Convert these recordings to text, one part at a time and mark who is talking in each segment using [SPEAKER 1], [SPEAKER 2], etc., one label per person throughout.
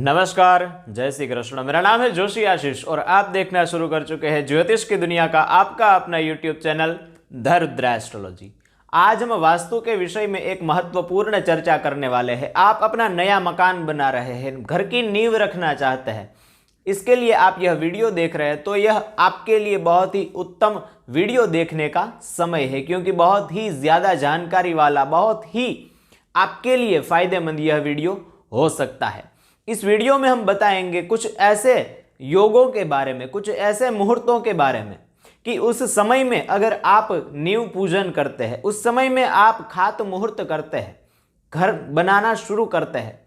[SPEAKER 1] नमस्कार, जय श्री कृष्ण। मेरा नाम है जोशी आशीष और आप देखना शुरू कर चुके हैं ज्योतिष की दुनिया का आपका अपना YouTube channel the Rudra astrology. आज हम वास्तु के विषय में एक महत्वपूर्ण चर्चा करने वाले हैं। आप अपना नया मकान बना रहे हैं, घर की नींव रखना चाहते हैं, इसके लिए आप यह वीडियो देख रहे हैं तो यह आपके लिए बहुत ही उत्तम वीडियो देखने का समय है, क्योंकि बहुत ही ज़्यादा जानकारी वाला, बहुत ही आपके लिए फ़ायदेमंद यह वीडियो हो सकता है। इस वीडियो में हम बताएंगे कुछ ऐसे योगों के बारे में, कुछ ऐसे मुहूर्तों के बारे में कि उस समय में अगर आप नींव पूजन करते हैं, उस समय में आप खात मुहूर्त करते हैं, घर बनाना शुरू करते हैं,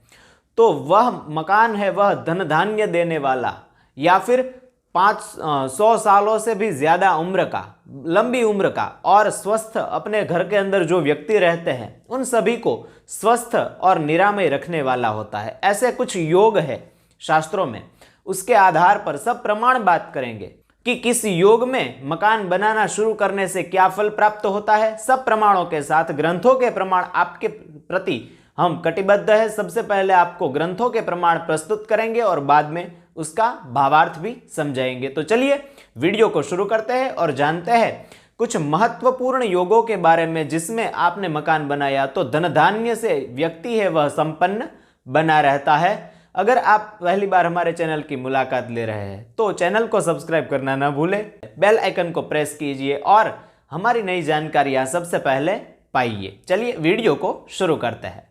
[SPEAKER 1] तो वह मकान है वह धन धान्य देने वाला, या फिर 500 सालों से भी ज़्यादा उम्र का, लंबी उम्र का और स्वस्थ अपने घर के अंदर जो व्यक्ति रहते हैं उन सभी को स्वस्थ और निरामय रखने वाला होता है। ऐसे कुछ योग है शास्त्रों में, उसके आधार पर सब प्रमाण बात करेंगे कि किस योग में मकान बनाना शुरू करने से क्या फल प्राप्त होता है। सब प्रमाणों के साथ ग्रंथों के प्रमाण आपके प्रति हम कटिबद्ध है। सबसे पहले आपको ग्रंथों के प्रमाण प्रस्तुत करेंगे और बाद में उसका भावार्थ भी समझाएंगे। तो चलिए वीडियो को शुरू करते हैं और जानते हैं कुछ महत्वपूर्ण योगों के बारे में, जिसमें आपने मकान बनाया तो धन धान्य से व्यक्ति है वह संपन्न बना रहता है। अगर आप पहली बार हमारे चैनल की मुलाकात ले रहे हैं तो चैनल को सब्सक्राइब करना ना भूलें, बेल आइकन को प्रेस कीजिए और हमारी नई जानकारियां सबसे पहले पाइए। चलिए वीडियो को शुरू करते हैं।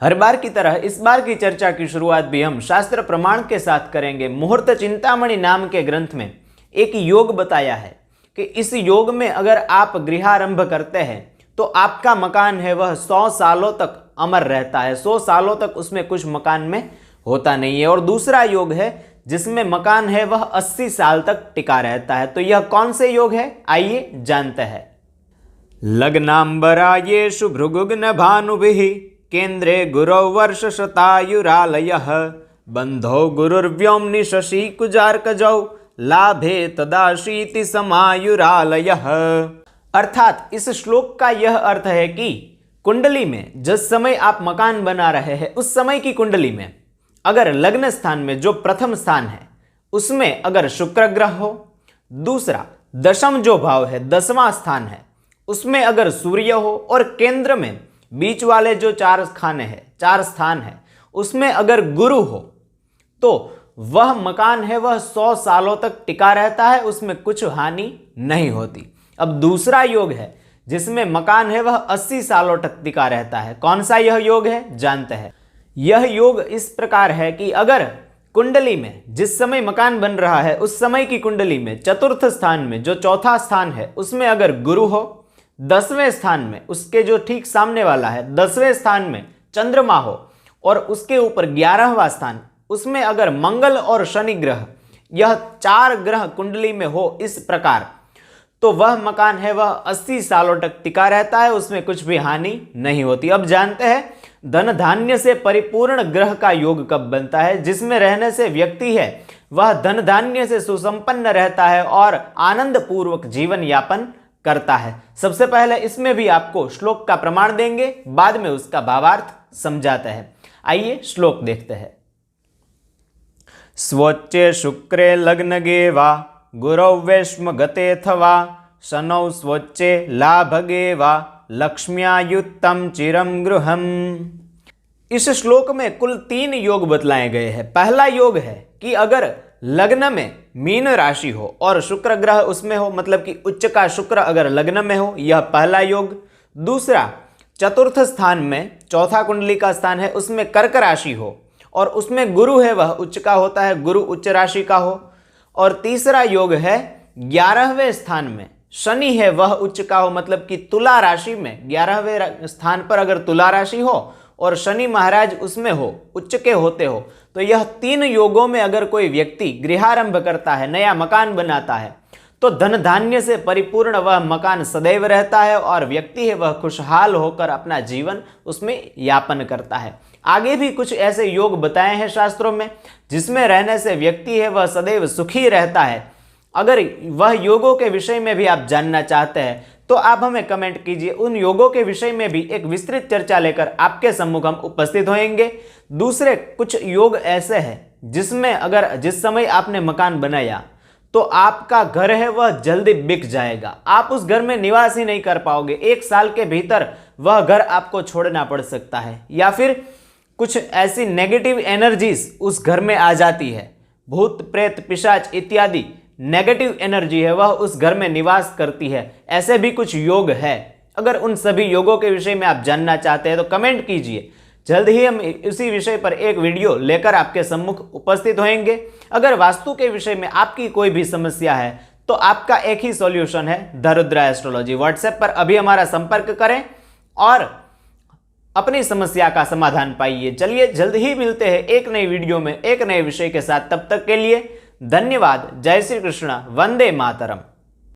[SPEAKER 1] हर बार की तरह इस बार की चर्चा की शुरुआत भी हम शास्त्र प्रमाण के साथ करेंगे। मुहूर्त चिंतामणि नाम के ग्रंथ में एक योग बताया है कि इस योग में अगर आप गृहारंभ करते हैं तो आपका मकान है वह 100 सालों तक अमर रहता है। 100 सालों तक उसमें कुछ मकान में होता नहीं है। और दूसरा योग है जिसमें मकान है वह 80 साल तक टिका रहता है। तो यह कौन से योग है, आइए जानते हैं। लग्नांबरायेषु भृगुग्न भानुभिः केंद्रे गुरौ वर्ष शतायुरालयः बंधौ गुरुर्व्योम्नि शशि कुजार्कजौ लाभे तदाशीति समायुरालयः। अर्थात इस श्लोक का यह अर्थ है कि कुंडली में जिस समय आप मकान बना रहे हैं उस समय की कुंडली में अगर लग्न स्थान में जो प्रथम स्थान है उसमें अगर शुक्र ग्रह हो, दूसरा दशम जो भाव है 10वां स्थान है उसमें अगर सूर्य हो, और केंद्र में बीच वाले जो 4 स्थान है उसमें अगर गुरु हो, तो वह मकान है वह 100 सालों तक टिका रहता है, उसमें कुछ हानि नहीं होती। अब दूसरा योग है जिसमें मकान है वह 80 सालों तक टिका रहता है। कौन सा यह योग है, जानते हैं। यह योग इस प्रकार है कि अगर कुंडली में जिस समय मकान बन रहा है उस समय की कुंडली में चतुर्थ स्थान में जो चौथा स्थान है उसमें अगर गुरु हो, 10वें स्थान में उसके जो ठीक सामने वाला है 10वें स्थान में चंद्रमा हो, और उसके ऊपर 11वां स्थान उसमें अगर मंगल और शनि ग्रह, यह 4 ग्रह कुंडली में हो इस प्रकार, तो वह मकान है वह 80 सालों तक टिका रहता है, उसमें कुछ भी हानि नहीं होती। अब जानते हैं धन धान्य से परिपूर्ण ग्रह का योग कब बनता है, जिसमें रहने से व्यक्ति है वह धन धान्य से सुसंपन्न रहता है और आनंद पूर्वक जीवन यापन करता है। सबसे पहले इसमें भी आपको श्लोक का प्रमाण देंगे, बाद में उसका भावार्थ समझाते हैं। आइए श्लोक देखते हैं। स्वोच्चे शुक्रे लग्नगे वा गुरौ वैश्म गतेऽथवा शनौ स्वोच्चे लाभगे वा लक्ष्म्यायुक्तं चिरं गृहम्। इस श्लोक में कुल 3 योग बतलाए गए हैं। पहला योग है कि अगर लग्न में मीन राशि हो और शुक्र ग्रह उसमें हो, मतलब कि उच्च का शुक्र अगर लग्न में हो, यह पहला योग। दूसरा, चतुर्थ स्थान में चौथा कुंडली का स्थान है उसमें कर्क राशि हो और उसमें गुरु है वह उच्च का होता है, गुरु उच्च राशि का हो। और तीसरा योग है 11वें स्थान में शनि है वह उच्च का हो, मतलब कि तुला राशि में 11वें स्थान पर अगर तुला राशि हो और शनि महाराज उसमें हो, उच्च के होते हो, तो यह 3 योगों में अगर कोई व्यक्ति गृहारंभ करता है, नया मकान बनाता है, तो धन धान्य से परिपूर्ण वह मकान सदैव रहता है और व्यक्ति है वह खुशहाल होकर अपना जीवन उसमें यापन करता है। आगे भी कुछ ऐसे योग बताए हैं शास्त्रों में जिसमें रहने से व्यक्ति है वह सदैव सुखी रहता है अगर वह योगों के विषय में भी आप जानना चाहते हैं तो आप हमें कमेंट कीजिए। उन योगों के विषय में भी एक विस्तृत चर्चा लेकर आपके सम्मुख हम उपस्थित होंगे। दूसरे कुछ योग ऐसे हैं जिसमें अगर जिस समय आपने मकान बनाया तो आपका घर है वह जल्दी बिक जाएगा, आप उस घर में निवास ही नहीं कर पाओगे, 1 साल के भीतर वह घर आपको छोड़ना पड़ सकता है। या फिर कुछ ऐसी नेगेटिव एनर्जीज उस घर में आ जाती है, भूत प्रेत पिशाच इत्यादि नेगेटिव एनर्जी है वह उस घर में निवास करती है। ऐसे भी कुछ योग है। अगर उन सभी योगों के विषय में आप जानना चाहते हैं तो कमेंट कीजिए। जल्द ही हम इसी विषय पर एक वीडियो लेकर आपके सम्मुख उपस्थित होंगे। अगर वास्तु के विषय में आपकी कोई भी समस्या है तो आपका एक ही सॉल्यूशन है, द रुद्रा एस्ट्रोलॉजी। व्हाट्सएप पर अभी हमारा संपर्क करें और अपनी समस्या का समाधान पाइए। चलिए जल्द ही मिलते हैं एक नई वीडियो में एक नए विषय के साथ। तब तक के लिए धन्यवाद। जय श्री कृष्ण, वंदे मातरम।